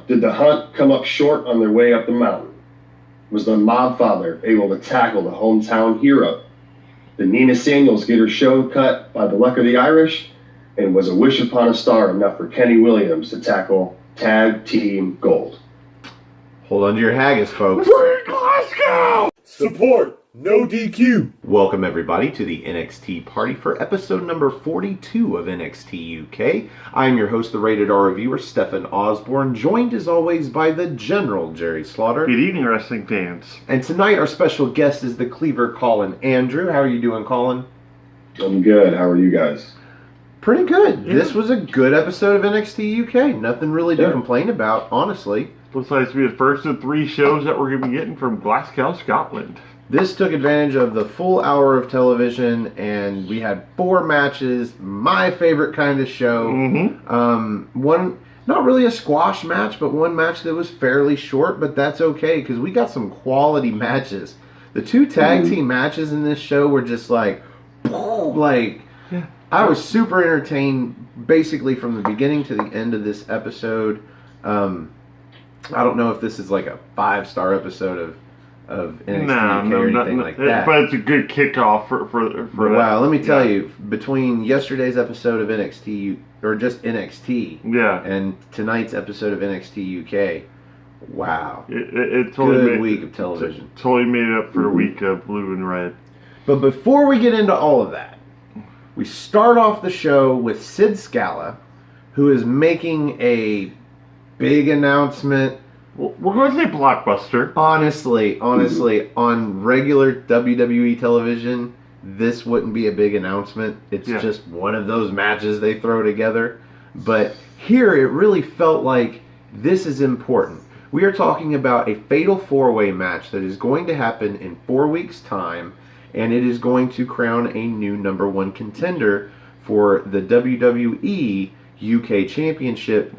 did the Hunt come up short on their way up the mountain? Was the Mob Father able to tackle the hometown hero? Did Nina Samuels get her show cut by the luck of the Irish? And was a wish upon a star enough for Kenny Williams to tackle Tag Team Gold? Hold on to your haggis, folks. We're Glasgow! Support! No DQ! Welcome, everybody, to the NXT party for episode number 42 of NXT UK. I am your host, the Rated R reviewer, Stefan Osborne, joined as always by the General Jerry Slaughter. Good evening, wrestling fans. And tonight our special guest is the Cleaver Colin Andrew. How are you doing, Colin? I'm good. How are you guys? Pretty good. Yeah. This was a good episode of NXT UK. Nothing really to complain about, honestly. Looks like to be the first of 3 shows that we're going to be getting from Glasgow, Scotland. This took advantage of the full hour of television, and we had 4 matches. My favorite kind of show. One, not really a squash match, but one match that was fairly short, but that's okay, because we got some quality matches. The 2 tag team matches in this show were just like, I was super entertained, basically from the beginning to the end of this episode. I don't know if this is like a 5-star episode of NXT UK or anything like that. But it's a good kickoff for wow, let me tell you, between yesterday's episode of NXT, or just NXT, and tonight's episode of NXT UK, wow. It totally good week of television. Totally made it up for a week of blue and red. But before we get into all of that, we start off the show with Sid Scala, who is making a big announcement. We're going to say blockbuster. Honestly, on regular WWE television, this wouldn't be a big announcement. It's just one of those matches they throw together. But here, it really felt like this is important. We are talking about a fatal 4-way match that is going to happen in 4 weeks' time, and it is going to crown a new #1 contender for the WWE UK Championship.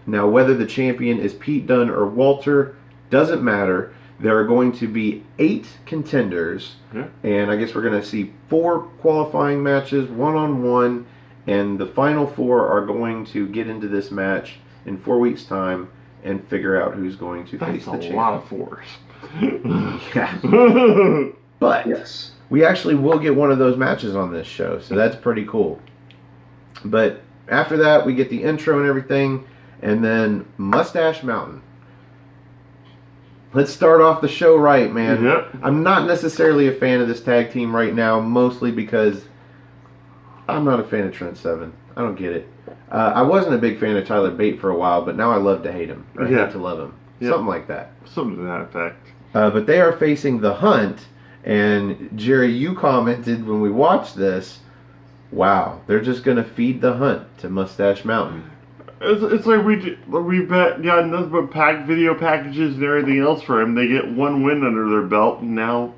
Now, whether the champion is Pete Dunne or Walter, doesn't matter. There are going to be 8 contenders, and I guess we're going to see 4 qualifying matches, 1-on-1, and the final 4 are going to get into this match in 4 weeks' time and figure out who's going to face the champion. That's a lot of 4s. Yeah. But we actually will get one of those matches on this show, so that's pretty cool. But after that, we get the intro and everything. And then Mustache Mountain. Let's start off the show right, man. I'm not necessarily a fan of this tag team right now, mostly because I'm not a fan of Trent Seven. I don't get it. I wasn't a big fan of Tyler Bate for a while, but now I love to hate him. Or hate to love him. Something like that. Something to that effect. But they are facing the Hunt. And Jerry, you commented when we watched this, wow, they're just going to feed the Hunt to Mustache Mountain. It's like we've got nothing but video packages and everything else for him. They get 1 win under their belt, and now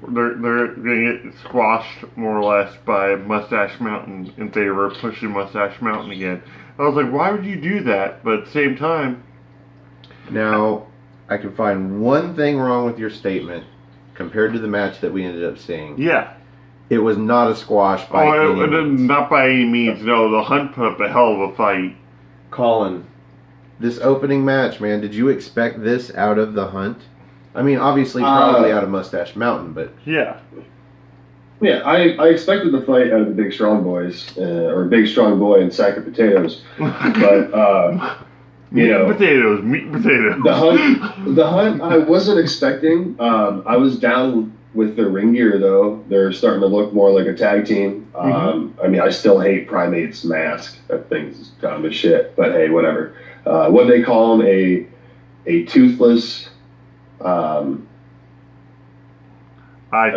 they're going to get squashed more or less by Mustache Mountain in favor of pushing Mustache Mountain again. I was like, why would you do that? But at the same time, now I can find one thing wrong with your statement compared to the match that we ended up seeing. It was not a squash by any means. Not by any means. No, the Hunt put up a hell of a fight. Colin, this opening match, man, did you expect this out of the Hunt? I mean, obviously, probably out of Mustache Mountain, but... Yeah, I expected the fight out of the Big Strong Boys, or Big Strong Boy and Sack of Potatoes, but, meat and potatoes. The Hunt, I wasn't expecting. I was down with their ring gear, though. They're starting to look more like a tag team. I mean, I still hate Primate's mask. That thing's dumb as shit. But hey, whatever. What they call him, a toothless... I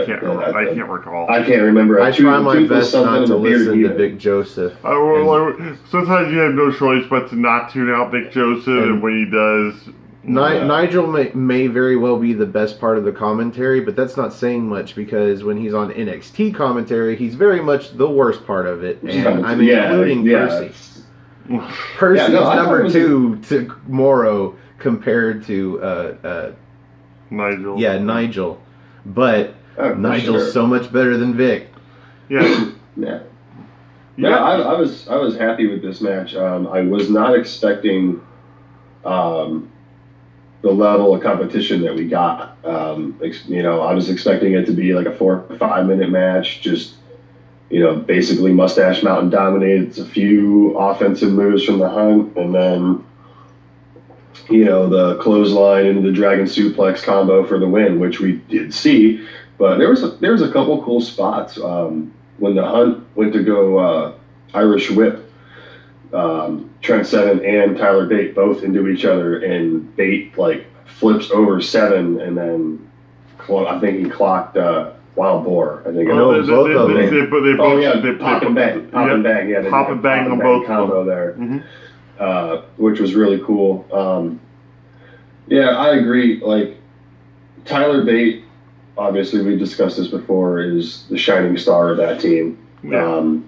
can't recall. I can't remember. I try my best not to listen to Vic Joseph. Sometimes you have no choice but to not tune out Vic Joseph, and when he does... Nigel may very well be the best part of the commentary, but that's not saying much because when he's on NXT commentary, he's very much the worst part of it, and I'm including Percy. Percy's number 2 to Morrow compared to Nigel. Yeah, Nigel, but Nigel's so much better than Vic. I was happy with this match. I was not expecting the level of competition that we got. You know, I was expecting it to be like a 4 or 5 minute match, just, you know, basically Mustache Mountain dominates a few offensive moves from the Hunt, and then, you know, the clothesline into the Dragon Suplex combo for the win, which we did see. But there was a couple cool spots when the Hunt went to go Irish Whip. Trent Seven and Tyler Bate both into each other, and Bate like flips over Seven, and then I think he clocked Wild Boar. I think. Oh, both of them. They pop and bang, yeah, pop and bang on both combo there, Mm-hmm. Which was really cool. Yeah, I agree. Like Tyler Bate, obviously we discussed this before, is the shining star of that team. Yeah.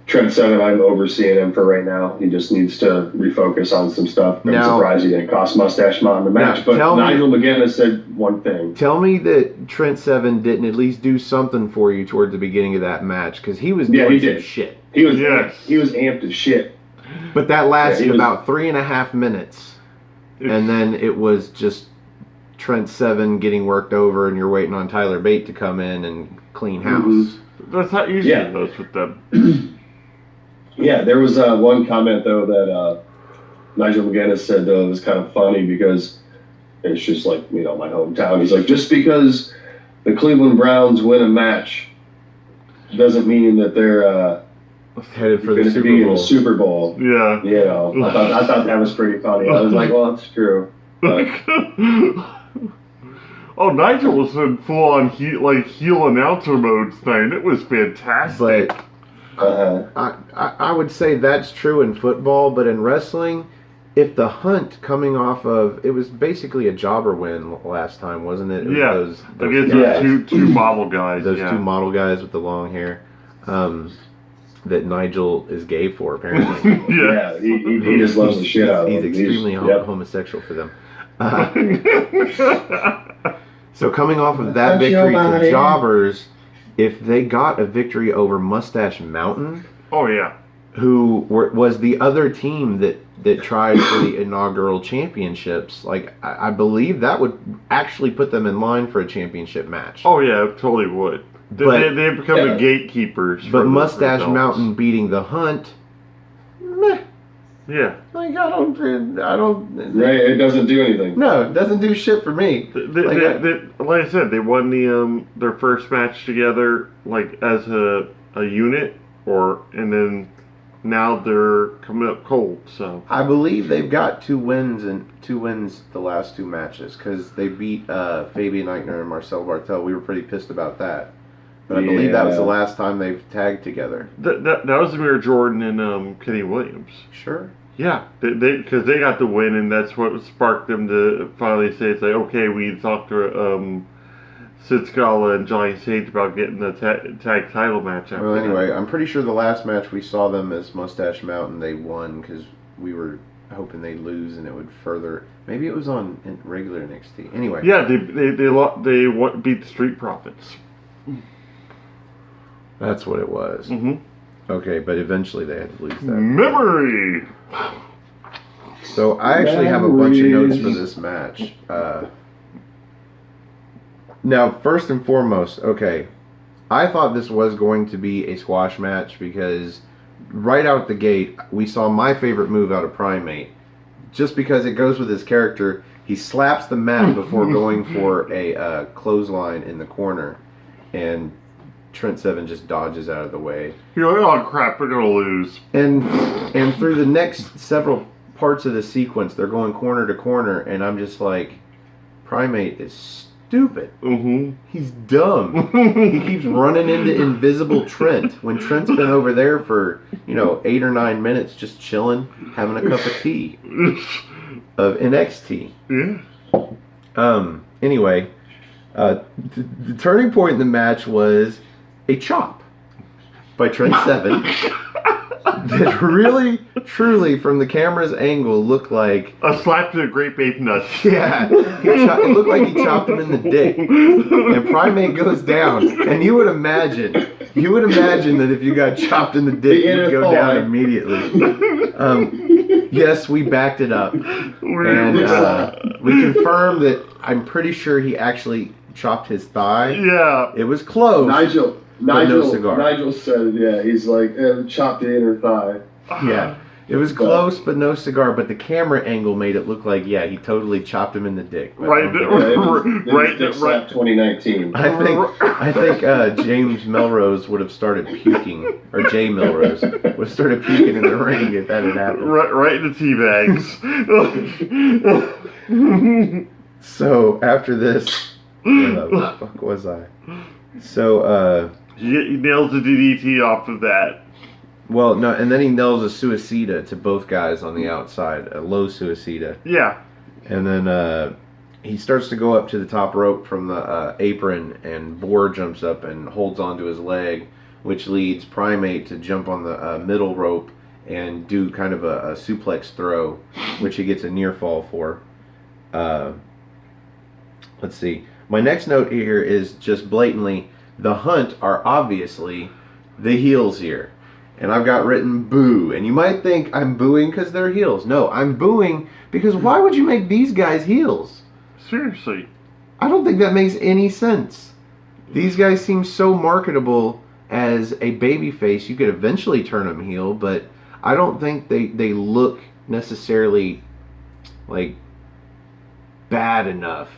Trent Seven, I'm overseeing him for right now. He just needs to refocus on some stuff. I'm surprised he didn't cost Mustache Mountain the match. But Nigel McGuinness said one thing. Tell me that Trent Seven didn't at least do something for you toward the beginning of that match, because he was doing some shit. He was amped as shit. But that lasted about 3.5 minutes. And then it was just Trent Seven getting worked over, and you're waiting on Tyler Bate to come in and clean house. Mm-hmm. That's not usually it goes with them. Yeah, there was one comment, though, that Nigel McGuinness said, though, it was kind of funny because it's just like, you know, my hometown. He's like, just because the Cleveland Browns win a match doesn't mean that they're headed for the Super be Bowl. In the Super Bowl. Yeah. You know, I thought that was pretty funny. I was like, well, that's true. But, oh, Nigel was in full-on heel announcer mode tonight. It was fantastic. But I would say that's true in football, but in wrestling, if the Hunt coming off of, it was basically a jobber win last time, wasn't it? Those two model guys. Those two model guys with the long hair. That Nigel is gay for, apparently. Yeah, he just loves the shit out of them. He's extremely homosexual for them. So coming off of that victory to jobbers, if they got a victory over Mustache Mountain, who was the other team that tried for the inaugural championships, like I believe that would actually put them in line for a championship match. Oh yeah, it totally would. They become the gatekeepers. But Mustache Mountain beating the Hunt, meh. Yeah. Like I don't. Right, it doesn't do anything. No, it doesn't do shit for me. Like I said, they won their first match together, like as a unit, and then now they're coming up cold. So I believe they've got two wins the last two matches, because they beat Fabian Eichner and Marcel Bartel. We were pretty pissed about that. But I believe that was the last time they've tagged together. That was Amir Jordan and Kenny Williams. Sure. Yeah, because they got the win, and that's what sparked them to finally say, it's like, okay, we talked to Sid Scala and Johnny Sage about getting the tag title match after. Well, anyway, I'm pretty sure the last match we saw them as Mustache Mountain, they won because we were hoping they'd lose and it would further. Maybe it was on regular NXT. Anyway. Yeah, they beat the Street Profits. That's what it was. Mm-hmm. Okay, but eventually they had to lose that. Memory! So I actually have a bunch of notes for this match. Now, first and foremost, okay, I thought this was going to be a squash match because right out the gate, we saw my favorite move out of Primate. Just because it goes with his character, he slaps the mat before going for a clothesline in the corner, and Trent Seven just dodges out of the way. You're like, oh crap, we're gonna lose. And through the next several parts of the sequence, they're going corner to corner, and I'm just like, Primate is stupid. Mm-hmm. He's dumb. He keeps running into Invisible Trent when Trent's been over there for 8 or 9 minutes just chilling, having a cup of tea of NXT. Yeah. Anyway, the turning point in the match was a chop by Trent Seven that really, truly, from the camera's angle, looked like a slap to the grape ape nuts. Yeah, it looked like he chopped him in the dick. And Primate goes down, and you would imagine that if you got chopped in the dick, you'd go down immediately. Yes, we backed it up. And we confirmed that I'm pretty sure he actually chopped his thigh. Yeah. It was close. Nigel said, yeah, he's like, chopped the inner thigh. Yeah. It was close, but no cigar. But the camera angle made it look like, yeah, he totally chopped him in the dick. Right. 2019. I think James Melrose would have started puking, or Jay Melrose would have started puking in the ring if that had happened. Right in the tea bags. So after this, where the fuck was I? So he nails the DDT off of that. Well, no, and then he nails a suicida to both guys on the outside, a low suicida. Yeah. And then he starts to go up to the top rope from the apron, and Boar jumps up and holds onto his leg, which leads Primate to jump on the middle rope and do kind of a suplex throw, which he gets a near fall for. Let's see. My next note here is just blatantly, the Hunt are obviously the heels here. And I've got written boo. And you might think I'm booing because they're heels. No, I'm booing because why would you make these guys heels? Seriously. I don't think that makes any sense. These guys seem so marketable as a babyface. You could eventually turn them heel, but I don't think they look necessarily like bad enough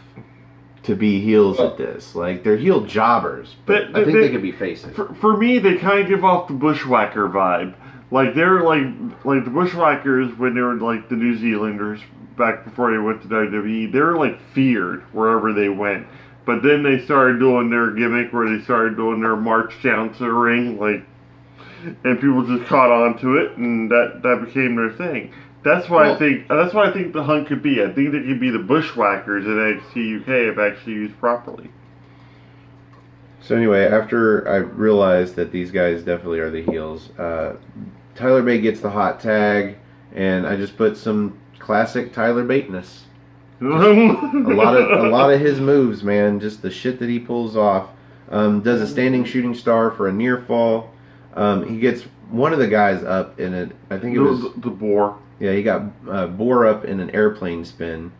to be heels at this. Like, they're heel jobbers, but I think they could be faces. For me, they kind of give off the Bushwhacker vibe. Like, they're like the Bushwhackers when they were like the New Zealanders back before they went to WWE. They were like feared wherever they went. But then they started doing their gimmick where they started doing their march down to the ring, like, and people just caught on to it, and that became their thing. That's why I think the Hunt could be. I think they could be the Bushwhackers in NXT UK if actually used properly. So anyway, after I realized that these guys definitely are the heels, Tyler Bate gets the hot tag, and I just put some classic Tyler Bate-ness. a lot of his moves, man. Just the shit that he pulls off. Does a standing shooting star for a near fall. He gets one of the guys up in it. I think it was the Boar. Yeah, he got Boar up in an airplane spin,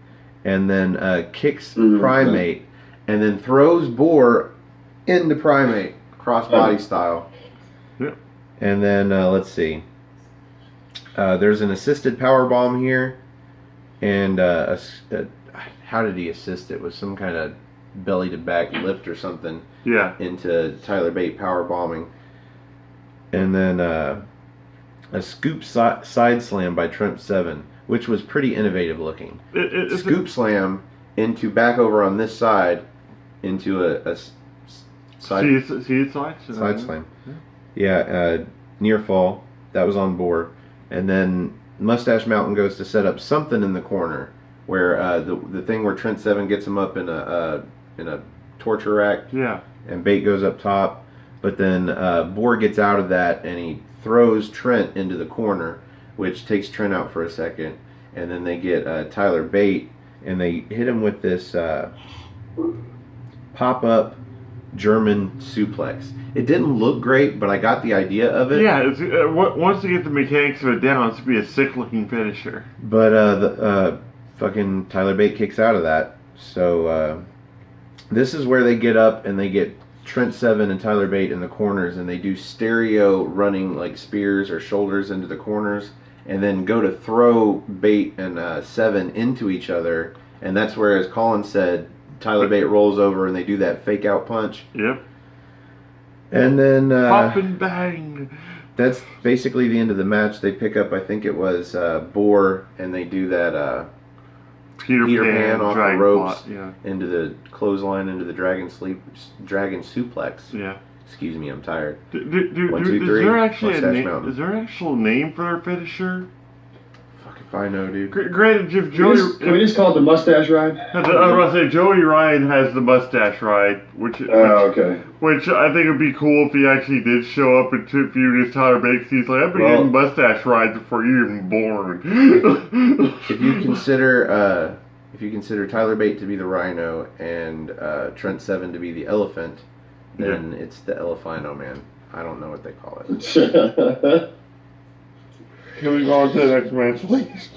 and then kicks Primate, and then throws Boar into Primate, crossbody style. Yeah. And then, let's see. There's an assisted power bomb here, and how did he assist it? With some kind of belly to back lift or something. Yeah. Into Tyler Bate power bombing. And then a scoop side slam by Trent Seven, which was pretty innovative looking. Scoop slam into back over on this side into a side slam. Yeah, near fall. That was on Boar. And then Mustache Mountain goes to set up something in the corner where the thing where Trent Seven gets him up in a torture rack. Yeah. And Bate goes up top. But then Boar gets out of that and he throws Trent into the corner, which takes Trent out for a second. And then they get Tyler Bate and they hit him with this pop-up German suplex. It didn't look great, but I got the idea of it. Yeah, once you get the mechanics of it down, it's going to be a sick-looking finisher. But the fucking Tyler Bate kicks out of that. So this is where they get up and they get Trent Seven and Tyler Bate in the corners, and they do stereo running like spears or shoulders into the corners, and then go to throw Bate and Seven into each other, and that's where, as Colin said, Tyler Bate rolls over and they do that fake out punch. Yep. And then pop and bang. That's basically the end of the match. They pick up, I think it was Boar, and they do that Peter Pan off the ropes into the clothesline, into the dragon suplex. Yeah. Excuse me, I'm tired. One, two, three. Is there an actual name for their finisher? Fuck if I know, dude. Granted, if Joey... Can we just call it the mustache ride? I was about to say, Joey Ryan has the mustache ride, which okay. Which I think would be cool if he actually did show up and feud his Tyler Bate. He's like, I've been getting mustache rides before you're even born. If you consider Tyler Bate to be the Rhino and Trent Seven to be the elephant, then it's the Elephino, man. I don't know what they call it. Can we go on to the next match, please?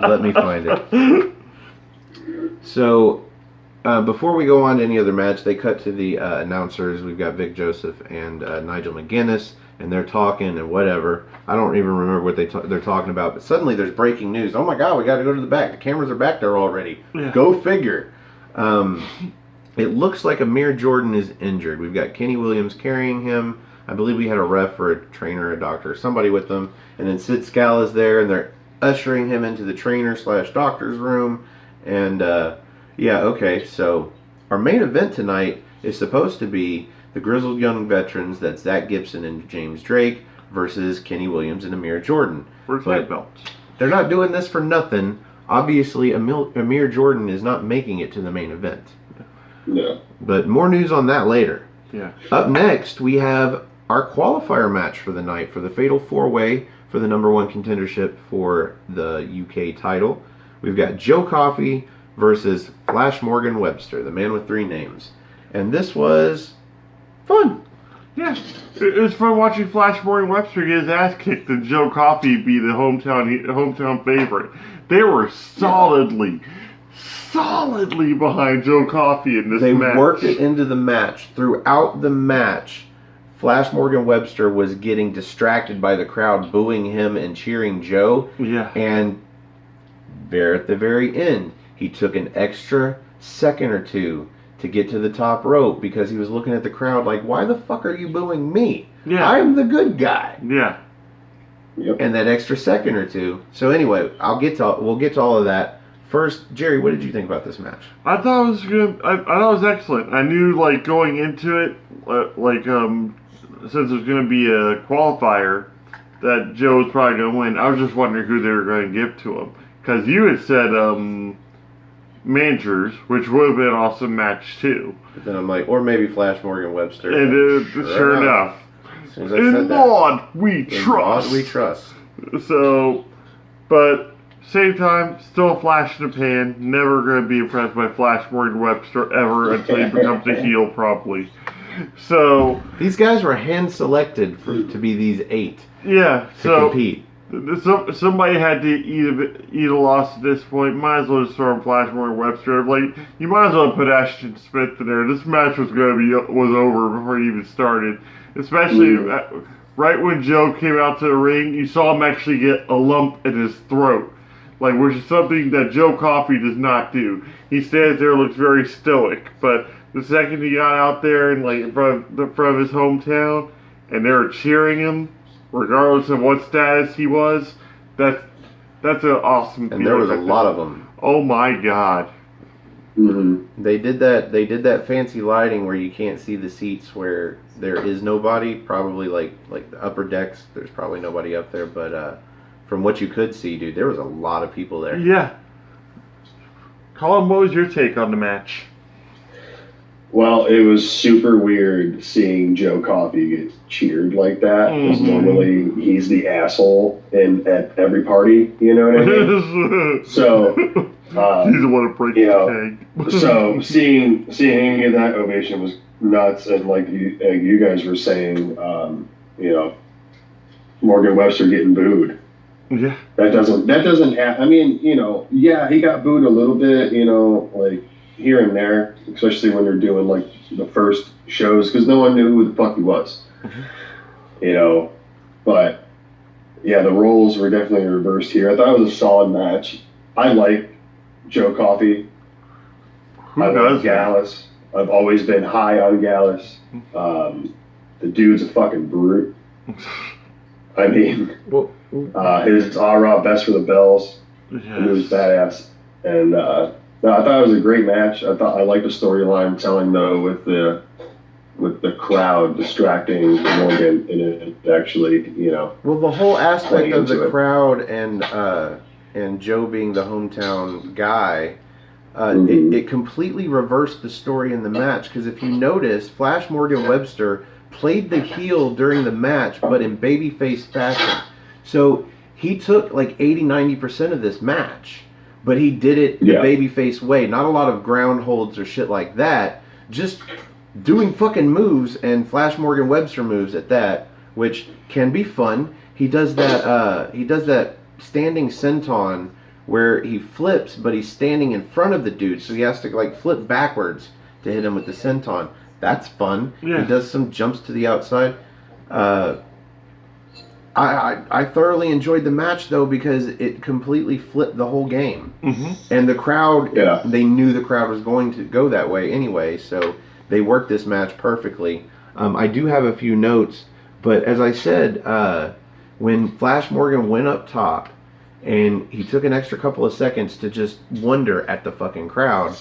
Let me find it. So, before we go on to any other match, they cut to the announcers. We've got Vic Joseph and Nigel McGuinness, and they're talking and whatever. I don't even remember what they're talking about, but suddenly there's breaking news. Oh my God, we got to go to the back. The cameras are back there already. Yeah. Go figure. It looks like Amir Jordan is injured. We've got Kenny Williams carrying him. I believe we had a ref or a trainer, a doctor, somebody with them. And then Sid Scala's there, and they're ushering him into the trainer/doctor's room. And, yeah, okay, so our main event tonight is supposed to be the Grizzled Young Veterans, that's Zach Gibson and James Drake, versus Kenny Williams and Amir Jordan. For tag belts. They're not doing this for nothing. Obviously, Amir Jordan is not making it to the main event. No. But more news on that later. Yeah. Up next, we have our qualifier match for the night for the Fatal 4-Way for the #1 contendership for the UK title. We've got Joe Coffey versus Flash Morgan Webster, the man with 3 names. And this was fun. Yeah. It was fun watching Flash Morgan Webster get his ass kicked and Joe Coffey be the hometown favorite. They were solidly behind Joe Coffey in this match. They worked it into the match. Throughout the match, Flash Morgan Webster was getting distracted by the crowd booing him and cheering Joe. Yeah. And there at the very end, he took an extra second or two to get to the top rope because he was looking at the crowd like, why the fuck are you booing me? Yeah. I'm the good guy. Yeah. Yep. And that extra second or two. So anyway, we'll get to all of that. First, Jerry, what did you think about this match? I thought it was good. I thought it was excellent. I knew, like, going into it, since it was going to be a qualifier, that Joe was probably going to win. I was just wondering who they were going to give to him. Because you had said managers, which would have been an awesome match, too. But then I'm like, or maybe Flash Morgan Webster. And sure enough. In Lord we trust. So, but same time, still a flash in the pan. Never going to be impressed by Flash Morgan Webster ever until he becomes a heel properly. So these guys were hand selected to be these 8. Yeah. To compete. Somebody had to eat a loss at this point. Might as well just throw in Flash Morgan Webster. Like, you might as well put Ashton Smith in there. This match was over before it even started. Especially right when Joe came out to the ring, you saw him actually get a lump in his throat. Like, which is something that Joe Coffey does not do. He stands there and looks very stoic. But the second he got out there and, like, in front of his hometown, and they were cheering him, regardless of what status he was, that's an awesome feeling. And there was a lot of them. Oh my God. Mm-hmm. They did that fancy lighting where you can't see the seats where there is nobody. Probably like the upper decks, there's probably nobody up there. But from what you could see, dude, there was a lot of people there. Yeah. Colin, what was your take on the match? Well, it was super weird seeing Joe Coffey get cheered like that. Because normally he's the asshole at every party, you know what I mean? So he's the one to break the tank. So seeing him get that ovation was nuts, and like you guys were saying, Morgan Webster getting booed. Yeah. That doesn't happen. I mean, yeah, he got booed a little bit, like here and there, especially when they're doing like the first shows, because no one knew who the fuck he was. Mm-hmm. But yeah, the roles were definitely reversed here. I thought it was a solid match. I like Joe Coffey. I like Gallus. I've always been high on Gallus. The dude's a fucking brute. I mean, his rah best for the bells. Yes. It was badass. And I thought it was a great match. I liked the storyline telling though with the crowd distracting Morgan, and it actually, Well, the whole aspect of the crowd and Joe being the hometown guy, it completely reversed the story in the match. Because if you notice, Flash Morgan Webster played the heel during the match, but in babyface fashion. So he took like 80-90% of this match. But he did it the babyface way. Not a lot of ground holds or shit like that. Just doing fucking moves, and Flash Morgan Webster moves at that, which can be fun. He does that standing senton where he flips, but he's standing in front of the dude, so he has to like flip backwards to hit him with the senton. That's fun. Yeah. He does some jumps to the outside. I thoroughly enjoyed the match, though, because it completely flipped the whole game. Mm-hmm. And the crowd, they knew the crowd was going to go that way anyway, so they worked this match perfectly. I do have a few notes, but as I said, when Flash Morgan went up top, and he took an extra couple of seconds to just wonder at the fucking crowd,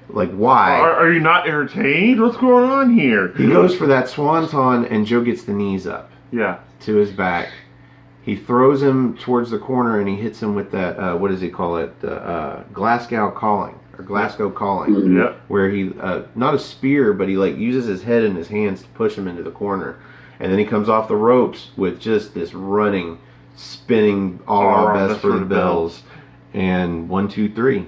like, why? Are you not entertained? What's going on here? He goes for that swanton, and Joe gets the knees up. Yeah. To his back. He throws him towards the corner and he hits him with that, what does he call it? Glasgow calling. Or Glasgow calling. Mm-hmm. Yeah. Where he, not a spear, but he like uses his head and his hands to push him into the corner. And then he comes off the ropes with just this running, spinning all our best for the bells. And 1, 2, 3.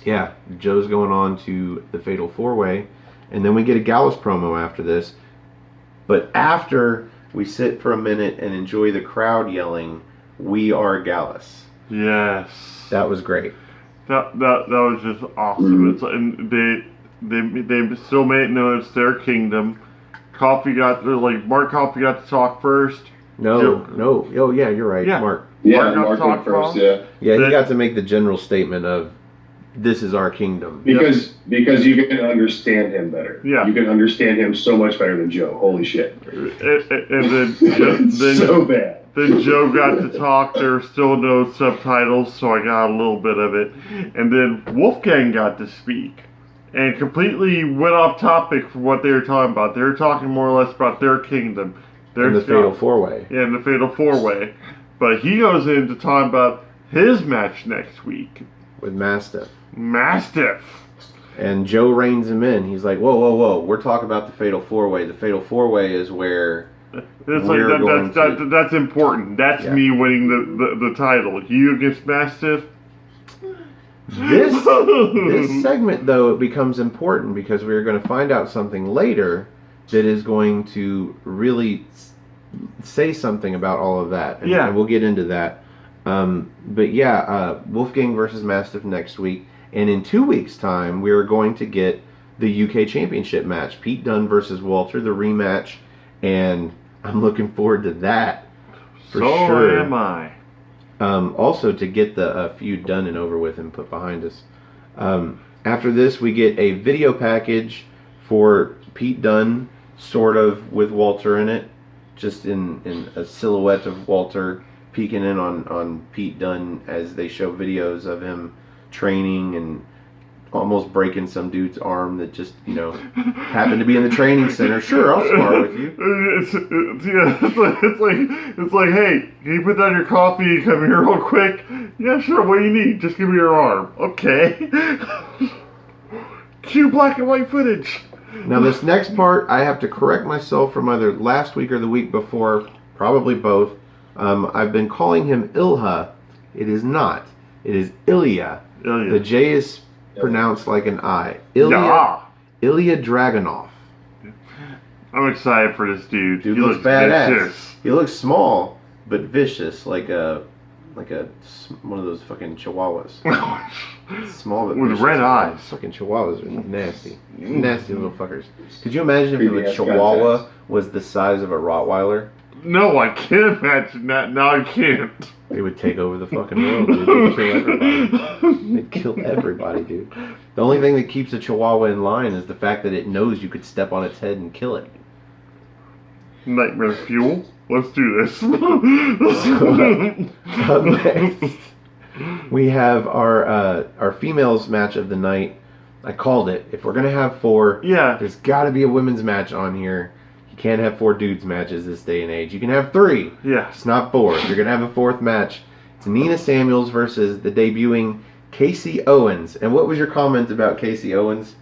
Yeah. Joe's going on to the Fatal 4-Way. And then we get a Gallus promo after this. But after we sit for a minute and enjoy the crowd yelling, "We are Gallus." Yes. That was great. That was just awesome. It's, and they still made it known it's their kingdom. Mark Coffey got to talk first. No. Oh yeah, you're right, yeah. Mark. Yeah, Mark went first. Yeah, he got to make the general statement of, "This is our kingdom." Because you can understand him better. Yeah. You can understand him so much better than Joe. Holy shit. And then so bad. Then Joe got to talk. There were still no subtitles, so I got a little bit of it. And then Wolfgang got to speak. And completely went off topic for what they were talking about. They were talking more or less about their kingdom. And the Fatal 4-Way. Yeah, and the Fatal 4-Way. But he goes into talking about his match next week. With Mastiff. And Joe reins him in. He's like, whoa. We're talking about the Fatal 4-Way. The Fatal 4-Way is where that's important. That's me winning the title. You against Mastiff? This segment, though, it becomes important because we're going to find out something later that is going to really say something about all of that. And we'll get into that. But yeah, Wolfgang versus Mastiff next week. And in 2 weeks' time, we are going to get the UK Championship match. Pete Dunne versus Walter, the rematch. And I'm looking forward to that for sure. So am I. Also, to get the feud done and over with and put behind us. After this, we get a video package for Pete Dunne, sort of with Walter in it. Just in a silhouette of Walter peeking in on Pete Dunne as they show videos of him training and almost breaking some dude's arm that just, happened to be in the training center. Sure, I'll spar with you. It's like, hey, can you put down your coffee and come here real quick? Yeah, sure, what do you need? Just give me your arm. Okay. Cue black and white footage. Now this next part, I have to correct myself from either last week or the week before, probably both. I've been calling him Ilha. It is not. It is Ilya. The J is pronounced like an I. Ilya Dragunov. I'm excited for this dude. Dude looks badass. Vicious. He looks small but vicious, like one of those fucking chihuahuas. Small but with vicious. red eyes. Fucking chihuahuas are nasty. Nasty little fuckers. Could you imagine if a chihuahua was the size of a Rottweiler? No, I can't imagine that. No, I can't. They would take over the fucking world, dude. They'd kill everybody. They'd kill everybody, dude. The only thing that keeps a chihuahua in line is the fact that it knows you could step on its head and kill it. Nightmare fuel? Let's do this. Up next, we have our females match of the night. I called it. If we're going to have 4, there's got to be a women's match on here. You can't have 4 dudes matches this day and age. You can have 3. Yeah. It's not 4. If you're going to have a 4th match, it's Nina Samuels versus the debuting Casey Owens. And what was your comment about Casey Owens?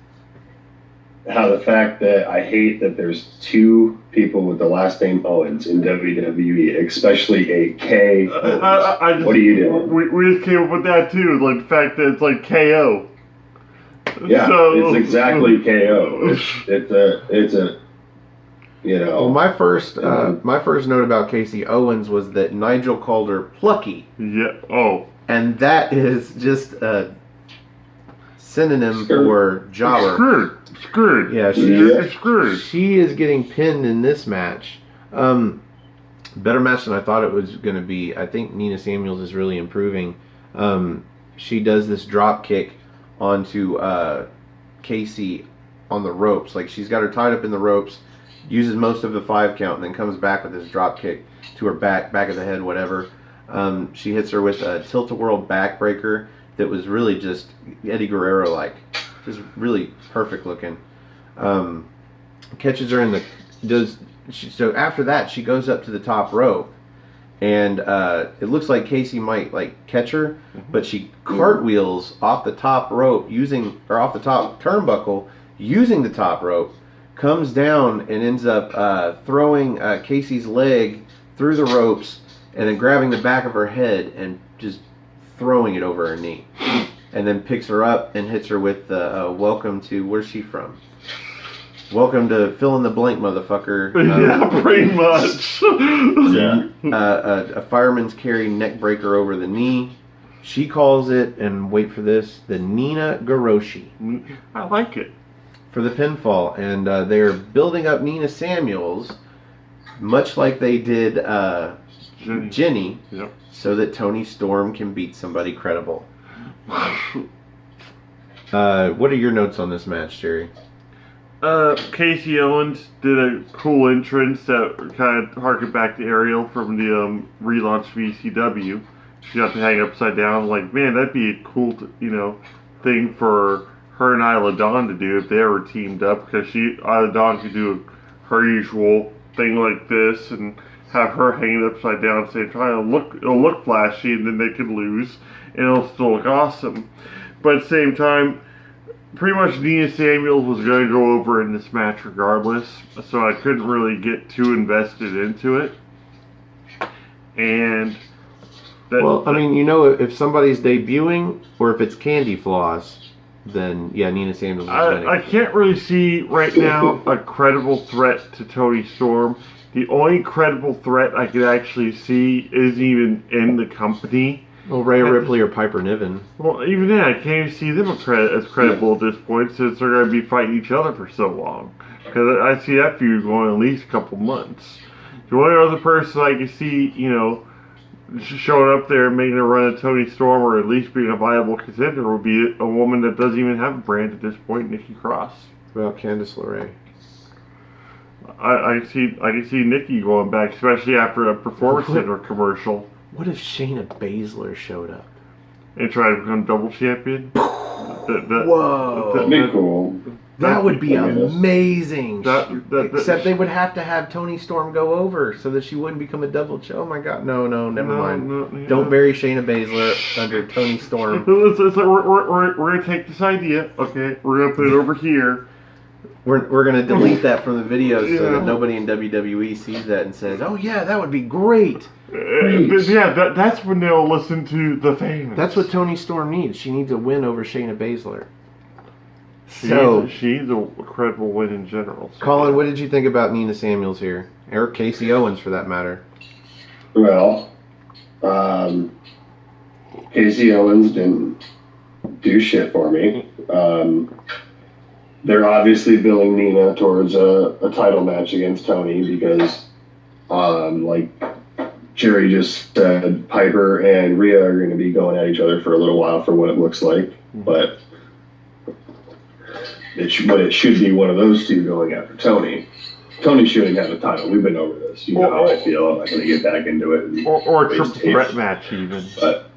How the fact that I hate that there's 2 people with the last name Owens in WWE, especially a K. What are you doing? We just came up with that too, like the fact that it's like KO. Yeah, it's exactly KO. It's a you know. Well, my first note about Casey Owens was that Nigel called her plucky. Yeah. Oh. And that is just a synonym for jobber. Screwed. Yeah, screwed. She is getting pinned in this match. Better match than I thought it was going to be. I think Nina Samuels is really improving. She does this drop kick onto Casey on the ropes. Like, she's got her tied up in the ropes, uses most of the 5 count, and then comes back with this drop kick to her back of the head, whatever. She hits her with a tilt-a-whirl backbreaker that was really just Eddie Guerrero-like. Just really perfect looking. Catches her in the... So after that, she goes up to the top rope. And it looks like Casey might catch her, but she cartwheels off the top rope off the top turnbuckle using the top rope, comes down and ends up throwing Casey's leg through the ropes and then grabbing the back of her head and just throwing it over her knee. And then picks her up and hits her with welcome to, where's she from? Welcome to fill in the blank, motherfucker. Yeah, pretty much. A fireman's carry neck breaker over the knee. She calls it, and wait for this, the Nina Goroshi. I like it. For the pinfall. And they're building up Nina Samuels, much like they did Jenny, yep. So that Toni Storm can beat somebody credible. What are your notes on this match, Jerry? Casey Owens did a cool entrance that kind of harkened back to Ariel from the relaunch VCW. She got to hang upside down. Like, man, that'd be a cool, thing for her and Isla Dawn to do if they ever teamed up. Because Isla Dawn could do her usual thing like this and have her hanging upside down, say, it'll look flashy, and then they could lose, and it'll still look awesome. But at the same time, pretty much Nina Samuels was going to go over in this match regardless, so I couldn't really get too invested into it. And if somebody's debuting or if it's Candy Floss, then yeah, Nina Samuels is winning. I can't really see right now a credible threat to Toni Storm. The only credible threat I could actually see isn't even in the company. Well, Rhea Ripley or Piper Niven. Well, even then, I can't even see them as credible at this point, since they're going to be fighting each other for so long. Because I see that feud going at least a couple months. The only other person I can see, showing up there and making a run at Toni Storm, or at least being a viable contender, would be a woman that doesn't even have a brand at this point, Nikki Cross. What about Candice LeRae? I can see Nikki going back, especially after a Performance Center commercial. What if Shayna Baszler showed up? And tried to become double champion? Whoa. That'd be cool. That would be amazing. Except they would have to have Toni Storm go over so that she wouldn't become a double champ. Oh my god. No, never mind. Yeah. Don't bury Shayna Baszler under Toni Storm. We're going to take this idea, okay? We're going to put it over here. We're going to delete that from the video so that nobody in WWE sees that and says, oh yeah, that would be great. That's when they'll listen to the fans. That's what Toni Storm needs. She needs a win over Shayna Baszler. She needs a credible win in general. So. Colin, what did you think about Nina Samuels here? Or Casey Owens, for that matter? Well, Casey Owens didn't do shit for me. They're obviously billing Nina towards a title match against Toni because, like Jerry just said, Piper and Rhea are going to be going at each other for a little while for what it looks like. But it should be one of those two going after Toni. Toni shouldn't have a title. We've been over this. You know how I feel. I'm not going to get back into it. Or a triple threat match even. But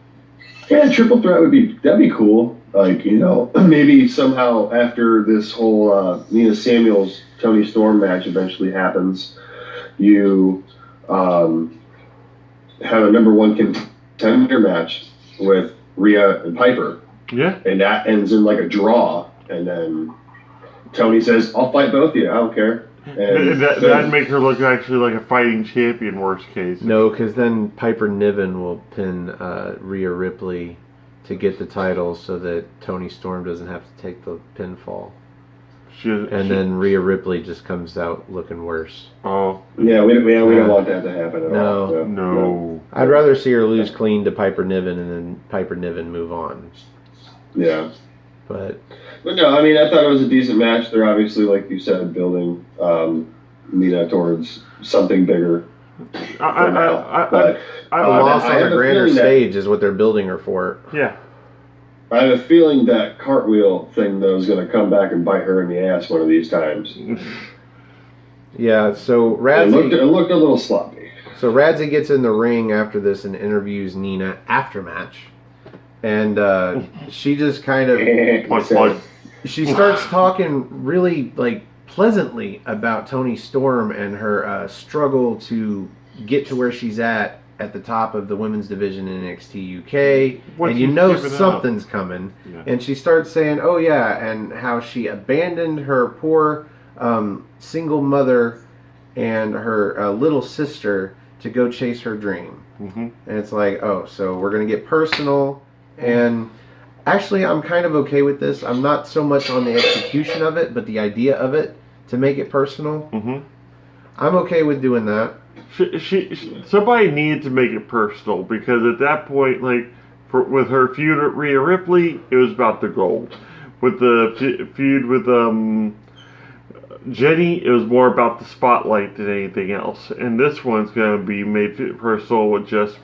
yeah, triple threat that'd be cool. Like, maybe somehow after this whole Nina Samuels Toni Storm match eventually happens, you have a number one contender match with Rhea and Piper. Yeah. And that ends in like a draw, and then Toni says, "I'll fight both of you. I don't care." And that'd make her look actually like a fighting champion, worst case. No, because then Piper Niven will pin Rhea Ripley to get the title so that Toni Storm doesn't have to take the pinfall. Then Rhea Ripley just comes out looking worse. Oh. Yeah, we don't want that to happen at all. No. I'd rather see her lose clean to Piper Niven and then Piper Niven move on. Yeah. But no, I mean, I thought it was a decent match. They're obviously, like you said, building Nina towards something bigger. A loss on a grander stage is what they're building her for. Yeah. I have a feeling that cartwheel thing, though, is going to come back and bite her in the ass one of these times. Yeah, so Radzi... It looked a little sloppy. So Radzi gets in the ring after this and interviews Nina after match. And she just kind of... She starts talking really, like, pleasantly about Toni Storm and her struggle to get to where she's at the top of the women's division in NXT UK. And you know something's coming. Yeah. And she starts saying, oh yeah, and how she abandoned her poor single mother and her little sister to go chase her dream. Mm-hmm. And it's like, oh, so we're going to get personal. And actually, I'm kind of okay with this. I'm not so much on the execution of it, but the idea of it to make it personal. Mm-hmm. I'm okay with doing that. Somebody needed to make it personal because at that point, like, with her feud with Rhea Ripley, it was about the gold. With the feud with Jenny, it was more about the spotlight than anything else. And this one's going to be made personal with just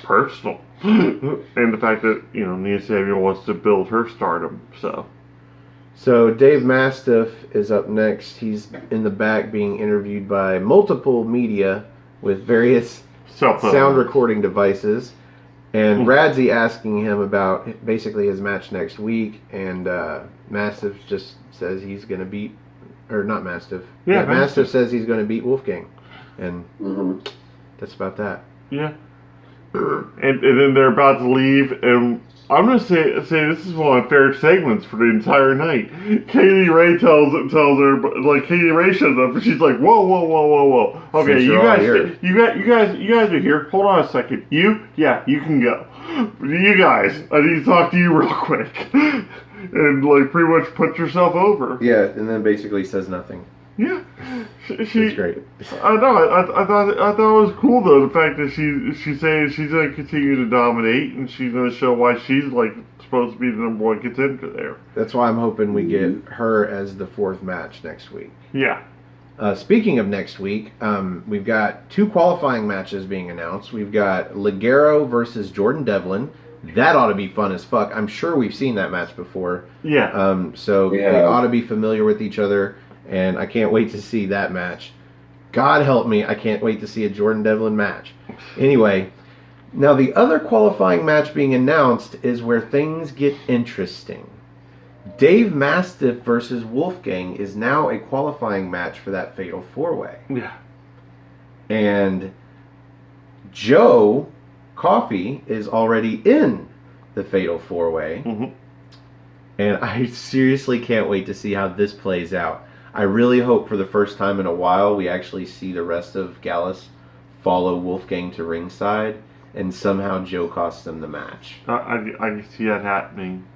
personal. And the fact that, you know, Nia Samuel wants to build her stardom, So Dave Mastiff is up next. He's in the back being interviewed by multiple media with various sound recording devices. And Radzi asking him about basically his match next week. And Mastiff just says he's going to beat... Or not Mastiff. Yeah, Mastiff says he's going to beat Wolfgang. And that's about that. Yeah. And then they're about to leave, and I'm going to say this is one of my favorite segments for the entire night. Kaylee Ray tells her, like, Kaylee Ray shows up, and she's like, whoa. Okay, you guys are here. Hold on a second. You can go. You guys, I need to talk to you real quick. And, like, pretty much puts herself over. Yeah, and then basically says nothing. Yeah, It's great. I know. I thought it was cool though, the fact that she's saying she's going to continue to dominate and she's going to show why she's like supposed to be the number one contender there. That's why I'm hoping we get her as the fourth match next week. Yeah. Speaking of next week, we've got 2 qualifying matches being announced. We've got Ligero versus Jordan Devlin. That ought to be fun as fuck. I'm sure we've seen that match before. Yeah. So they ought to be familiar with each other. And I can't wait to see that match. God help me, I can't wait to see a Jordan Devlin match. Anyway, now the other qualifying match being announced is where things get interesting. Dave Mastiff versus Wolfgang is now a qualifying match for that Fatal 4-Way. Yeah. And Joe Coffey is already in the Fatal 4-Way. Mm-hmm. And I seriously can't wait to see how this plays out. I really hope for the first time in a while we actually see the rest of Gallus follow Wolfgang to ringside and somehow Joe costs them the match. I can see that happening.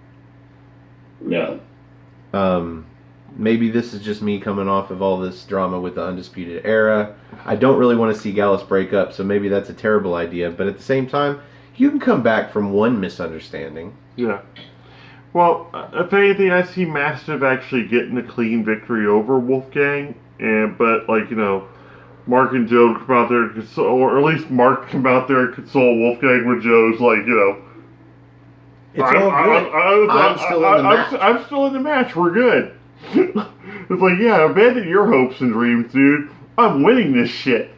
Yeah. Maybe this is just me coming off of all this drama with the Undisputed Era. I don't really want to see Gallus break up, so maybe that's a terrible idea. But at the same time, you can come back from one misunderstanding. Yeah. Well, if anything, I see Mastiff actually getting a clean victory over Wolfgang, but, like, you know, Mark and Joe come out there and console, or at least Mark come out there and console Wolfgang with Joe's, like, you know, it's all good. I'm still in the match. I'm still in the match. We're good. It's like, yeah, abandon your hopes and dreams, dude. I'm winning this shit.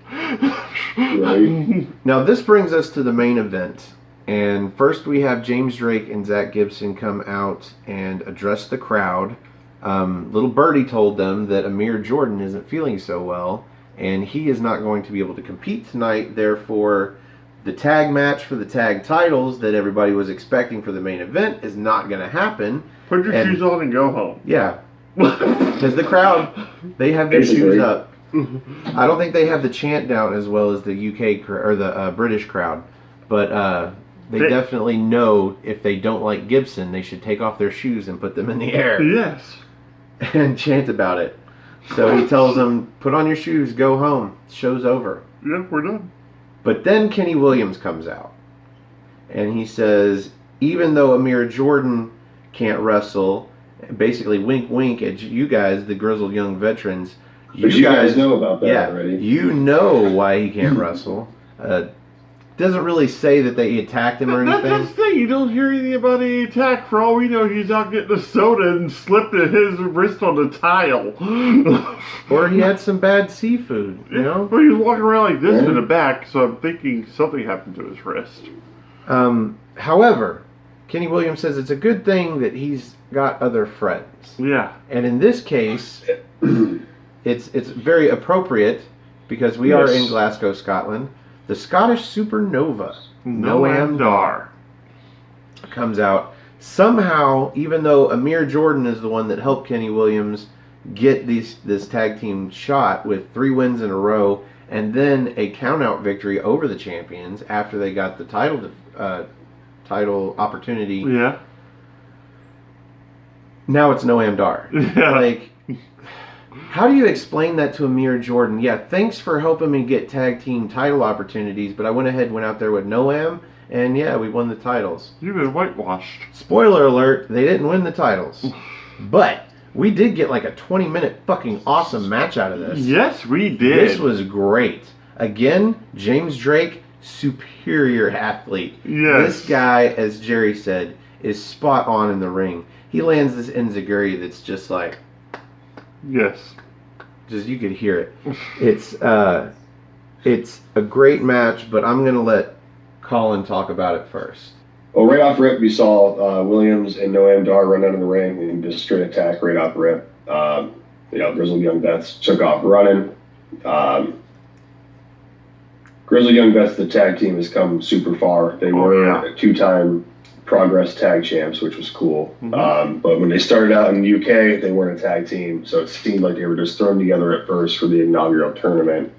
Right. Now, this brings us to the main event. And first we have James Drake and Zach Gibson come out and address the crowd. Little Birdie told them that Amir Jordan isn't feeling so well, and he is not going to be able to compete tonight. Therefore, the tag match for the tag titles that everybody was expecting for the main event is not going to happen. Put your shoes on and go home. Yeah. Because the crowd, they have their shoes up. I don't think they have the chant down as well as the UK or the British crowd. But they definitely know if they don't like Gibson, they should take off their shoes and put them in the air. Yes. And chant about it. So he tells them, put on your shoes, go home. Show's over. Yeah, we're done. But then Kenny Williams comes out. And he says, even though Amir Jordan can't wrestle, basically wink wink at you guys, the grizzled young veterans. But you guys know about that already. You know why he can't wrestle. Doesn't really say that they attacked him or anything. That's the thing. You don't hear anything about any attack. For all we know, he's out getting a soda and slipped his wrist on the tile. Or he had some bad seafood, you know? Well, he was walking around like this in the back, so I'm thinking something happened to his wrist. However, Kenny Williams says it's a good thing that he's got other friends. Yeah. And in this case, it's very appropriate because we are in Glasgow, Scotland. The Scottish supernova, Noam Dar, comes out. Somehow, even though Amir Jordan is the one that helped Kenny Williams get this tag team shot with 3 wins in a row, and then a count-out victory over the champions after they got the title opportunity. Yeah. Now it's Noam Dar. Yeah. Like, how do you explain that to Amir Jordan? Yeah, thanks for helping me get tag team title opportunities, but I went out there with Noam, and yeah, we won the titles. You've been whitewashed. Spoiler alert, they didn't win the titles. But we did get like a 20-minute fucking awesome match out of this. Yes, we did. This was great. Again, James Drake, superior athlete. Yes. This guy, as Jerry said, is spot on in the ring. He lands this enziguri that's just like... Yes. Just you could hear it. It's a great match, but I'm gonna let Colin talk about it first. Well, right off rip, we saw Williams and Noam Dar run out of the ring and just straight attack right off rip. Grizzled Young Vets took off running. Grizzled Young Vets, the tag team, has come super far. They were 2-time Progress tag champs, which was cool. Mm-hmm. But when they started out in the UK, they weren't a tag team, so it seemed like they were just thrown together at first for the inaugural tournament.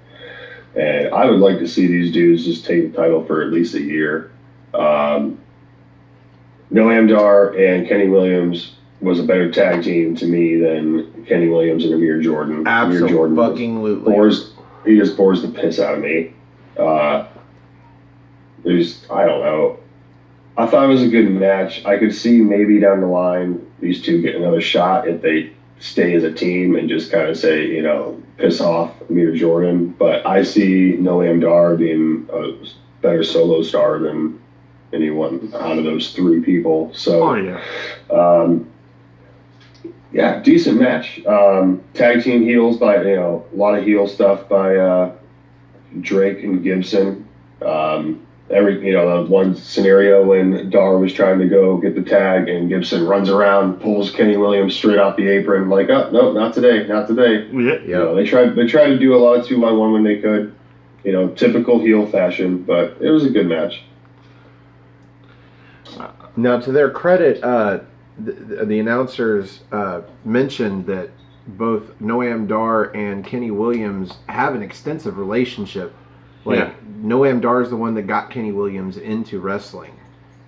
And I would like to see these dudes just take the title for at least a year. Noam Dar and Kenny Williams was a better tag team to me than Kenny Williams and Amir Jordan. Absolutely. He just bores the piss out of me. I don't know. I thought it was a good match. I could see maybe down the line these two get another shot if they stay as a team and just kind of say, piss off Amir Jordan. But I see Noam Dar being a better solo star than anyone out of those 3 people. So, decent match. Tag team heels by, a lot of heel stuff by Drake and Gibson. The one scenario when Dar was trying to go get the tag and Gibson runs around, pulls Kenny Williams straight off the apron, like, oh, no, not today. Yeah. They tried to do a lot of 2-on-1 when they could, typical heel fashion, but it was a good match. Now, to their credit, the announcers mentioned that both Noam Dar and Kenny Williams have an extensive relationship. Noam Dar is the one that got Kenny Williams into wrestling.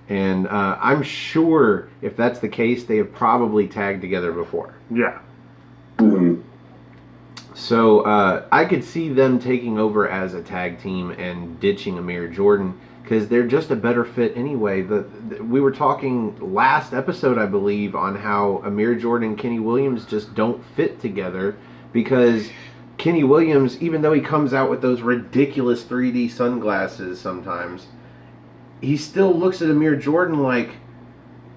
And I'm sure if that's the case, they have probably tagged together before. Yeah. Mm-hmm. So I could see them taking over as a tag team and ditching Amir Jordan because they're just a better fit anyway. We were talking last episode, I believe, on how Amir Jordan and Kenny Williams just don't fit together because Kenny Williams, even though he comes out with those ridiculous 3D sunglasses sometimes, he still looks at Amir Jordan like,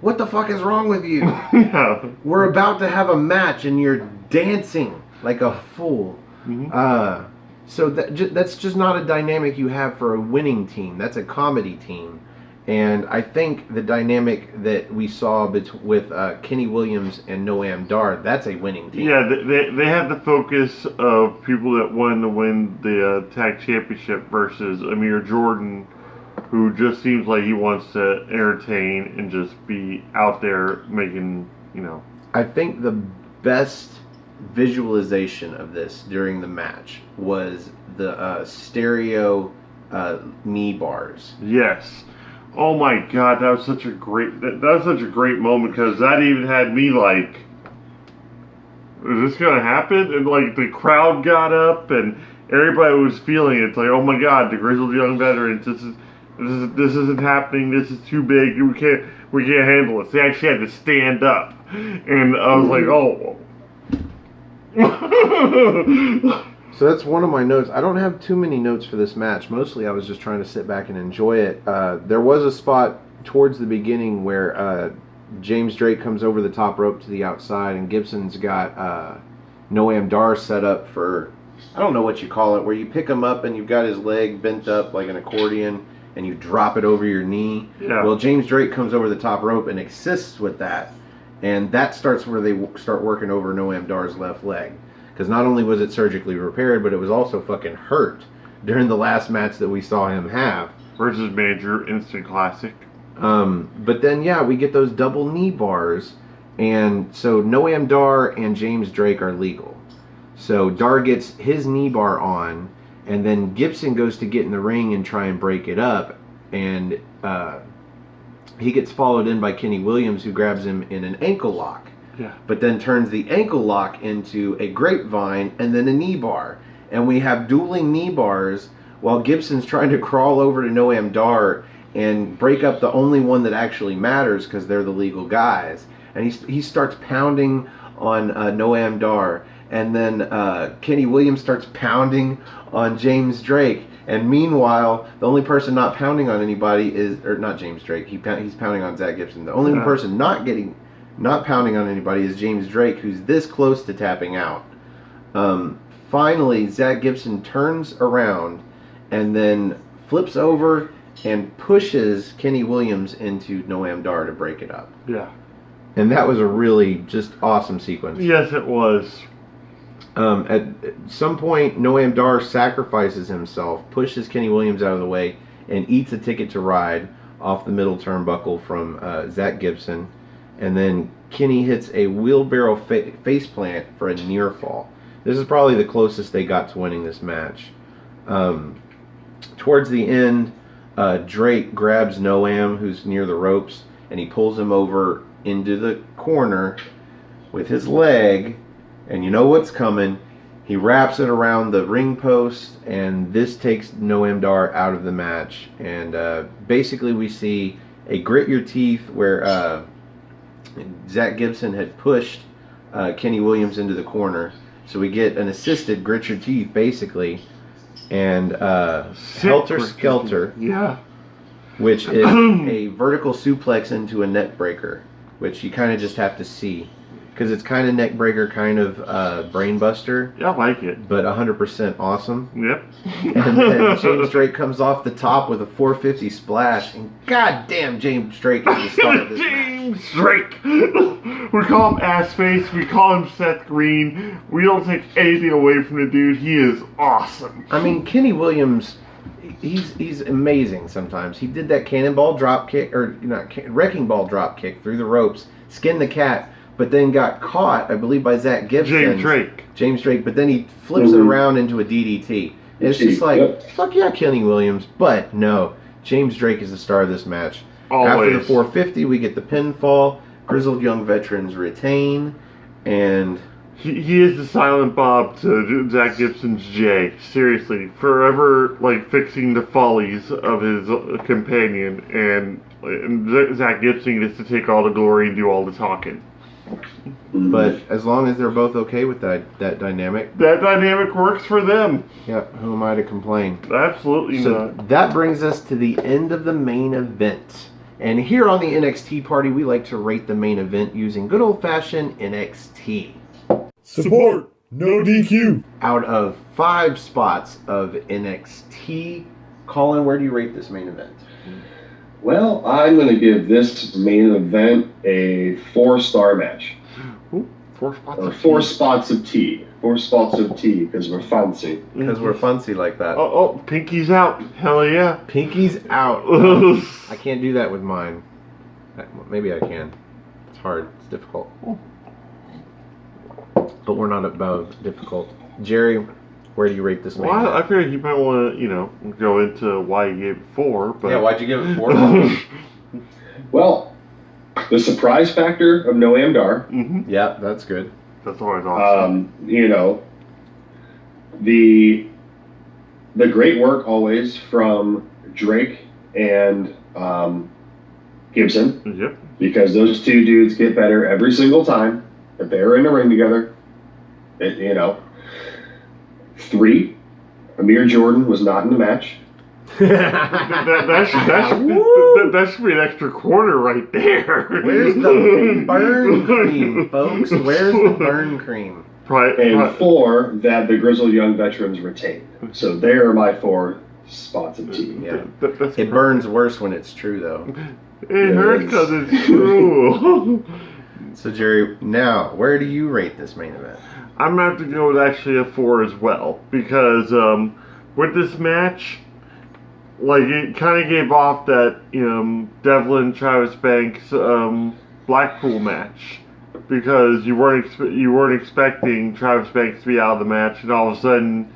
what the fuck is wrong with you? Yeah. We're about to have a match and you're dancing like a fool. Mm-hmm. So that's just not a dynamic you have for a winning team. That's a comedy team. And I think the dynamic that we saw with Kenny Williams and Noam Dar, that's a winning team. Yeah, they had the focus of people that wanted to win the tag championship versus Amir Jordan, who just seems like he wants to entertain and just be out there making, I think the best visualization of this during the match was the stereo knee bars. Yes. Oh my God, that was such a great moment, because that even had me like, is this gonna happen? And like the crowd got up and everybody was feeling it. It's like, oh my God, the grizzled young veterans. This isn't happening. This is too big. We can't handle this. They actually had to stand up, and I was like, oh. So that's one of my notes. I don't have too many notes for this match. Mostly I was just trying to sit back and enjoy it. There was a spot towards the beginning where James Drake comes over the top rope to the outside, and Gibson's got Noam Dar set up for, I don't know what you call it, where you pick him up and you've got his leg bent up like an accordion and you drop it over your knee. Yeah. Well, James Drake comes over the top rope and assists with that. And that starts where they start working over Noam Dar's left leg. Because not only was it surgically repaired, but it was also fucking hurt during the last match that we saw him have. Versus Major, instant classic. But then, yeah, we get those double knee bars. And so Noam Dar and James Drake are legal. So Dar gets his knee bar on, and then Gibson goes to get in the ring and try and break it up. And he gets followed in by Kenny Williams, who grabs him in an ankle lock. Yeah. But then turns the ankle lock into a grapevine and then a knee bar. And we have dueling knee bars while Gibson's trying to crawl over to Noam Dar and break up the only one that actually matters, because they're the legal guys. And he starts pounding on Noam Dar. And then Kenny Williams starts pounding on James Drake. And meanwhile, the only person not pounding on anybody is, or not James Drake, he's pounding on Zach Gibson. The only person not pounding on anybody is James Drake, who's this close to tapping out. Finally, Zach Gibson turns around and then flips over and pushes Kenny Williams into Noam Dar to break it up. Yeah. And that was a really just awesome sequence. Yes, it was. At some point, Noam Dar sacrifices himself, pushes Kenny Williams out of the way, and eats a ticket to ride off the middle turnbuckle from Zach Gibson. And then Kenny hits a wheelbarrow face plant for a near fall. This is probably the closest they got to winning this match. Towards the end, Drake grabs Noam, who's near the ropes, and he pulls him over into the corner with his leg. And you know what's coming. He wraps it around the ring post, and this takes Noam Dar out of the match. And basically we see a grit your teeth where Zach Gibson had pushed Kenny Williams into the corner. So we get an assisted grit your teeth, basically. And Helter Skelter, yeah, which is a vertical suplex into a neck breaker, which you kind of just have to see. Because it's kind of neck breaker, kind of brain buster. Yeah, I like it. But 100% awesome. Yep. And then James Drake comes off the top with a 450 splash. And goddamn, James Drake is the star of this James match. Drake! We call him Assface. We call him Seth Green. We don't take anything away from the dude. He is awesome. I mean, Kenny Williams, he's amazing sometimes. He did that cannonball drop kick, or not, wrecking ball drop kick through the ropes, skinned the cat, but then got caught, I believe, by Zach Gibson. James Drake, but then he flips it around into a DDT. And it's just like, fuck yeah, Kenny Williams. But no, James Drake is the star of this match. Always. After the 450, we get the pinfall. Grizzled Young Veterans retain. And he is the silent Bob to Zach Gibson's Jay. Seriously, forever like fixing the follies of his companion, and Zach Gibson gets to take all the glory and do all the talking. But as long as they're both okay with that dynamic. That dynamic works for them. Yeah, who am I to complain? Absolutely not. That brings us to the end of the main event. And here on the NXT party, we like to rate the main event using good old-fashioned NXT. Support, no DQ. Out of 5 spots of NXT, Colin, where do you rate this main event? Well, I'm going to give this main event a 4-star match. Ooh, 4 spots or of 4 tea. spots of tea. 4 spots of tea, because we're fancy. Because we're fancy like that. Oh, Pinky's out. Hell yeah. Pinky's out. I can't do that with mine. Maybe I can. It's hard. It's difficult. But we're not above difficult. Jerry, Where do you rate this main Well, event? I figured you might want to, go into why you gave it 4. But Yeah, why'd you give it 4? Well, the surprise factor of Noam Dar. Mm-hmm. Yeah, that's good. That's always awesome. The great work always from Drake and Gibson. Yep. Because those two dudes get better every single time that they're in the ring together. 3, Amir Jordan was not in the match. that should be an extra quarter right there. Where's the burn cream, folks? Where's the burn cream? And 4, that the Grizzled Young Veterans retained. So they are my 4 spots of tea. Yeah. It burns worse when it's true, though. It hurts because it's true. So, Jerry, now, where do you rate this main event? I'm going to have to go with actually a 4 as well. Because with this match, it kind of gave off that, Devlin Travis Banks Blackpool match. Because you weren't expecting Travis Banks to be out of the match, and all of a sudden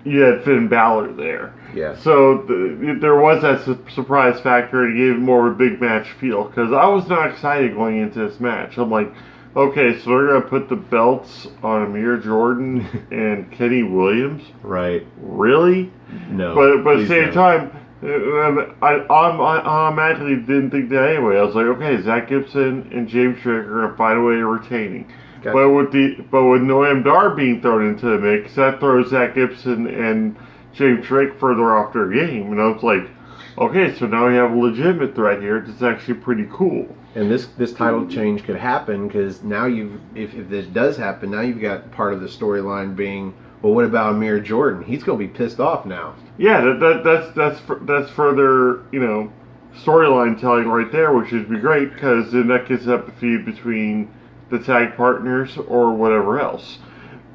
you had Finn Balor there. Yeah. So there was that surprise factor, and it gave it more of a big match feel. Because I was not excited going into this match. I'm like, okay, so they're gonna put the belts on Amir Jordan and Kenny Williams. Right. Really? No. But at the same time, I automatically didn't think that anyway. I was like, okay, Zach Gibson and James Drake are gonna find a way of retaining. Gotcha. But with Noam Dar being thrown into the mix, that throws Zach Gibson and James Drake further off their game. And I was like, okay, so now we have a legitimate threat here. It's actually pretty cool. And this title change could happen because now if it does happen, now you've got part of the storyline being, well, what about Amir Jordan? He's gonna be pissed off now. Yeah, that's further storyline telling right there, which would be great because then that gets up the feud between the tag partners or whatever else.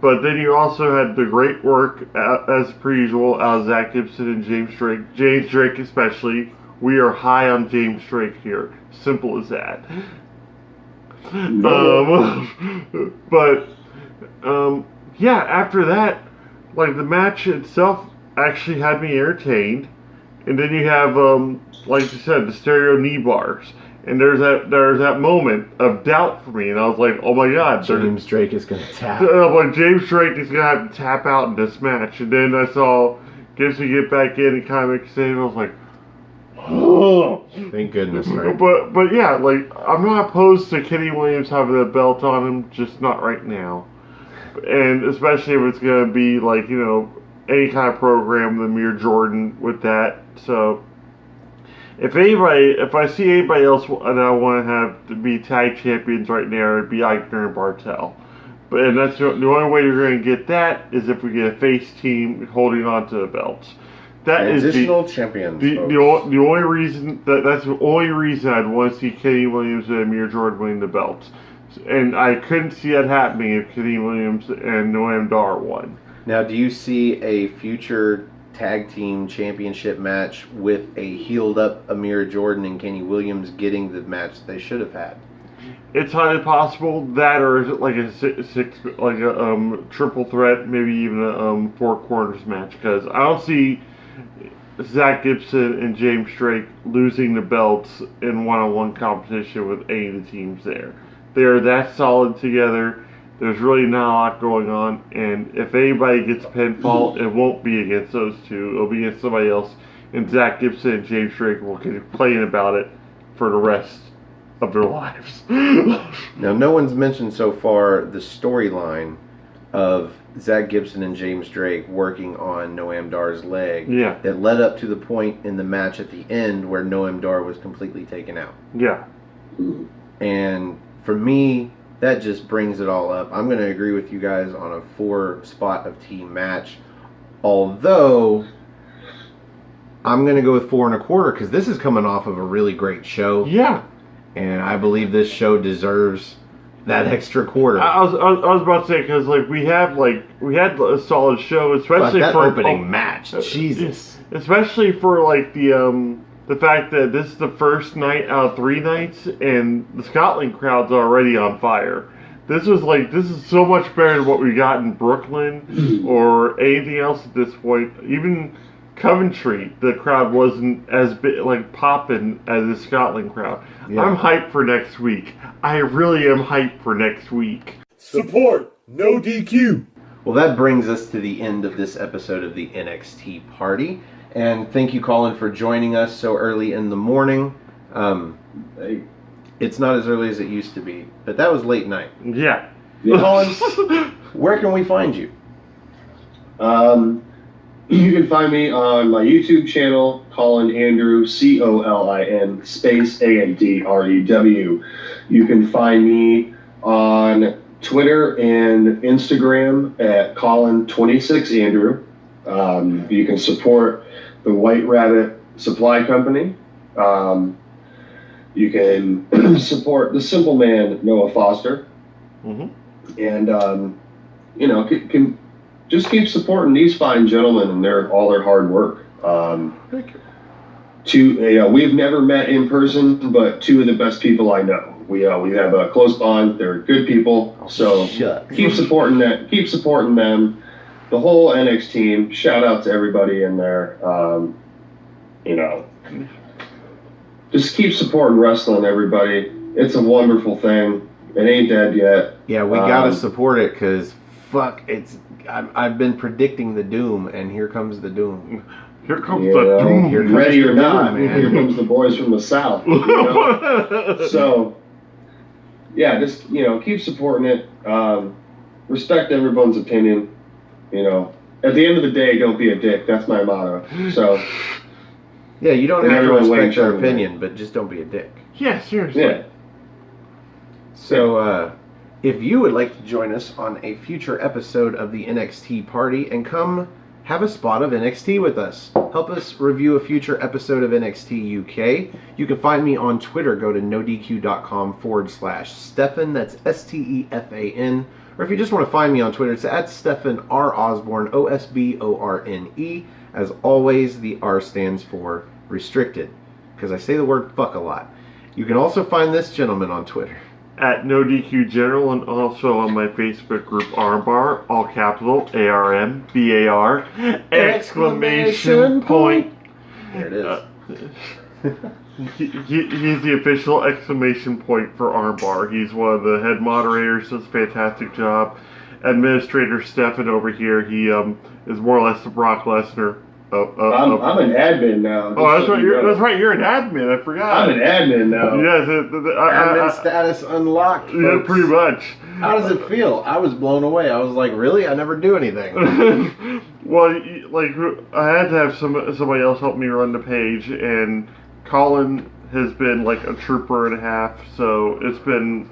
But then you also had the great work as per usual out of Zach Gibson and James Drake. James Drake especially. We are high on James Drake here. Simple as that. Yeah, after that, the match itself actually had me entertained. And then you have, like you said, the stereo knee bars. And there's that moment of doubt for me. And I was like, oh my God. James Drake is going to tap. James Drake is going to have to tap out in this match. And then I saw Gibson get back in and kind of make a save. I was like, oh. Thank goodness, right? But yeah, I'm not opposed to Kenny Williams having that belt on him, just not right now. And especially if it's going to be any kind of program with Amir Jordan with that. So if I see anybody else that I want to have to be tag champions right now, it'd be Eichner and Bartel. And that's the only way you're going to get that is if we get a face team holding on to the belts. That is transitional champions. The only reason that's the only reason I'd want to see Kenny Williams and Amir Jordan winning the belts, and I couldn't see that happening if Kenny Williams and Noam Dar won. Now, do you see a future tag team championship match with a healed up Amir Jordan and Kenny Williams getting the match they should have had? It's highly possible that, or is it like a triple threat, maybe even a 4 corners match? Because I don't see Zach Gibson and James Drake losing the belts in one-on-one competition with any of the teams there. They are that solid together. There's really not a lot going on, and if anybody gets a pinfall, it won't be against those two. It'll be against somebody else, and Zach Gibson and James Drake will complain about it for the rest of their lives. Now, no one's mentioned so far the storyline of Zach Gibson and James Drake working on Noam Dar's leg that led up to the point in the match at the end where Noam Dar was completely taken out. Yeah. And for me, that just brings it all up. I'm going to agree with you guys on a 4 spot of team match. Although, I'm going to go with 4 1/4 because this is coming off of a really great show. Yeah. And I believe this show deserves that extra quarter. I was about to say because we had a solid show, especially that for opening match. Jesus. Especially for the fact that this is the first night out of 3 nights, and the Scotland crowd's already on fire. This is so much better than what we got in Brooklyn or anything else at this point. Even Coventry, the crowd wasn't as big, like popping as the Scotland crowd. Yeah. I'm hyped for next week. I really am hyped for next week. Support No DQ. Well, that brings us to the end of this episode of the NXT Party. And thank you, Colin, for joining us so early in the morning. It's not as early as it used to be, but that was late night. Yeah. Colin, where can we find you? You can find me on my YouTube channel, Colin Andrew, COLIN space ANDREW. You can find me on Twitter and Instagram at Colin26Andrew. You can support the White Rabbit Supply Company. You can support the simple man, Noah Foster. Mm-hmm. And, can just keep supporting these fine gentlemen and all their hard work. Thank you. We've never met in person, but two of the best people I know. We have a close bond. They're good people. So keep supporting that. Keep supporting them. The whole NX team. Shout out to everybody in there. Just keep supporting wrestling, everybody. It's a wonderful thing. It ain't dead yet. Yeah, we gotta support it because I've been predicting the doom, and here comes the doom. Here comes the doom. Here comes ready or not, man. Here comes the boys from the South. So, yeah, just keep supporting it. Respect everyone's opinion. At the end of the day, don't be a dick. That's my motto. So. Yeah, you don't have to respect their opinion, but just don't be a dick. Yeah, seriously. Yeah. So, if you would like to join us on a future episode of the NXT Party and come have a spot of NXT with us, help us review a future episode of NXT UK, you can find me on Twitter. Go to nodq.com/Stefan. That's STEFAN. Or if you just want to find me on Twitter, it's at Stefan R. Osborne, OSBORNE. As always, the R stands for restricted, because I say the word fuck a lot. You can also find this gentleman on Twitter. At NoDQ General, and also on my Facebook group Armbar, all capital, ARMBAR, exclamation point. There it is. He's the official exclamation point for Armbar. He's one of the head moderators, does a fantastic job. Administrator Stefan over here, he is more or less the Brock Lesnar. I'm an admin now. Oh, that's right. You're an admin. I forgot. I'm an admin now. Yes, admin status unlocked. Folks. Yeah, pretty much. How does it feel? I was blown away. I was like, really? I never do anything. Well, I had to have somebody else help me run the page, and Colin has been like a trooper and a half. So it's been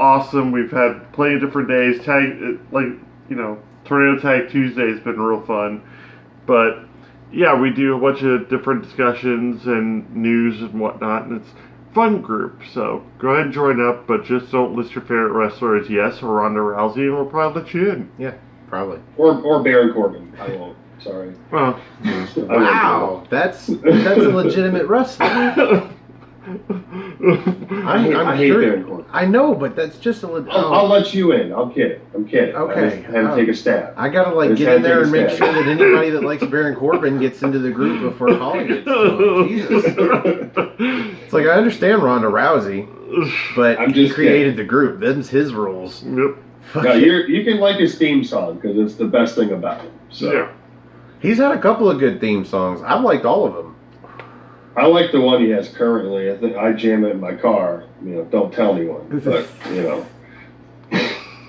awesome. We've had plenty of different days. Tornado Tag Tuesday has been real fun, but. Yeah, we do a bunch of different discussions and news and whatnot, and it's a fun group. So go ahead and join up, but just don't list your favorite wrestler as yes or Ronda Rousey, and we'll probably let you in. Yeah, probably. Or Baron Corbin. I won't. Sorry. Well, wow, that's a legitimate wrestler. I hate Baron Corbin. I know, but that's just a. I'll let you in. I'm kidding. Okay. I have to take a stab. I gotta get in there and make sure that anybody that likes Baron Corbin gets into the group before Colin gets to him. Jesus. It's like I understand Ronda Rousey, but he created the group. Them's his rules. Yep. No, you can like his theme song because it's the best thing about him. So. Yeah. He's had a couple of good theme songs. I've liked all of them. I like the one he has currently. I think I jam it in my car. Don't tell anyone. But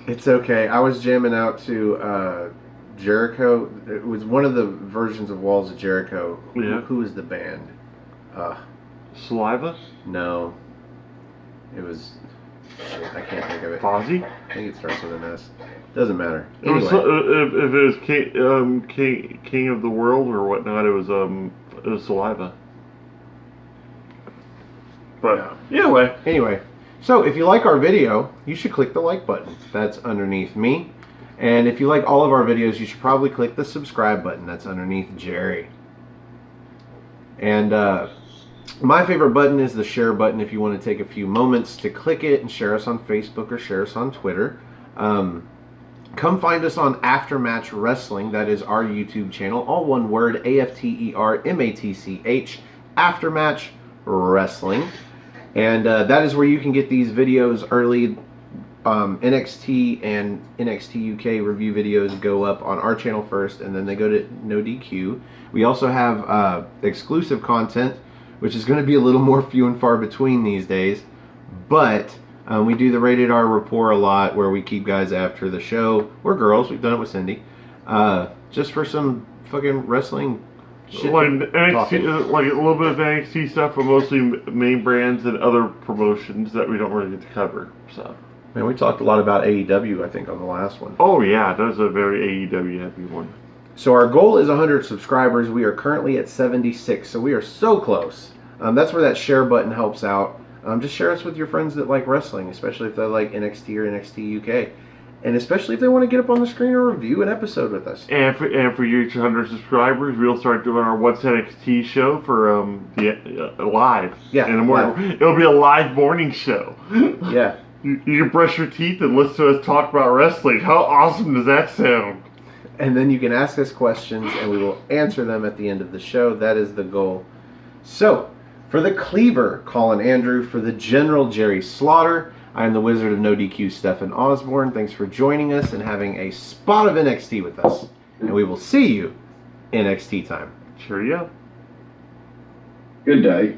it's okay. I was jamming out to Jericho. It was one of the versions of Walls of Jericho. Yeah. Who was the band? Saliva? No. It was. I can't think of it. Fozzy? I think it starts with an S. Doesn't matter. Anyway. Anyway. If it was King of the World or whatnot, it was Saliva. But anyway, so if you like our video, you should click the like button. That's underneath me. And if you like all of our videos, you should probably click the subscribe button. That's underneath Jerry. And my favorite button is the share button if you want to take a few moments to click it and share us on Facebook or share us on Twitter. Come find us on Aftermatch Wrestling. That is our YouTube channel. All one word, AFTERMATCH, Aftermatch Wrestling. And that is where you can get these videos early. NXT and NXT UK review videos go up on our channel first, and then they go to No DQ. We also have exclusive content, which is going to be a little more few and far between these days. But we do the Rated R Report a lot, where we keep guys after the show, or girls. We've done it with Cindy. Just for some fucking wrestling shit. Like NXT, like a little bit of NXT stuff, but mostly main brands and other promotions that we don't really get to cover. So. Man, we talked a lot about AEW, I think, on the last one. Oh yeah, that was a very AEW heavy one. So our goal is 100 subscribers. We are currently at 76, so we are so close. That's where that share button helps out. Just share us with your friends that like wrestling, especially if they like NXT or NXT UK. And especially if they want to get up on the screen or review an episode with us. And for you 100 subscribers, we'll start doing our What's NXT show for the live. Yeah, in the morning. Live. It'll be a live morning show. Yeah. You can brush your teeth and listen to us talk about wrestling. How awesome does that sound? And then you can ask us questions, and we will answer them at the end of the show. That is the goal. So, for the Cleaver, Colin Andrew. For the General Jerry Slaughter, I am the Wizard of No DQ, Stefan Osborne. Thanks for joining us and having a spot of NXT with us. And we will see you in NXT time. Cheerio. Good day.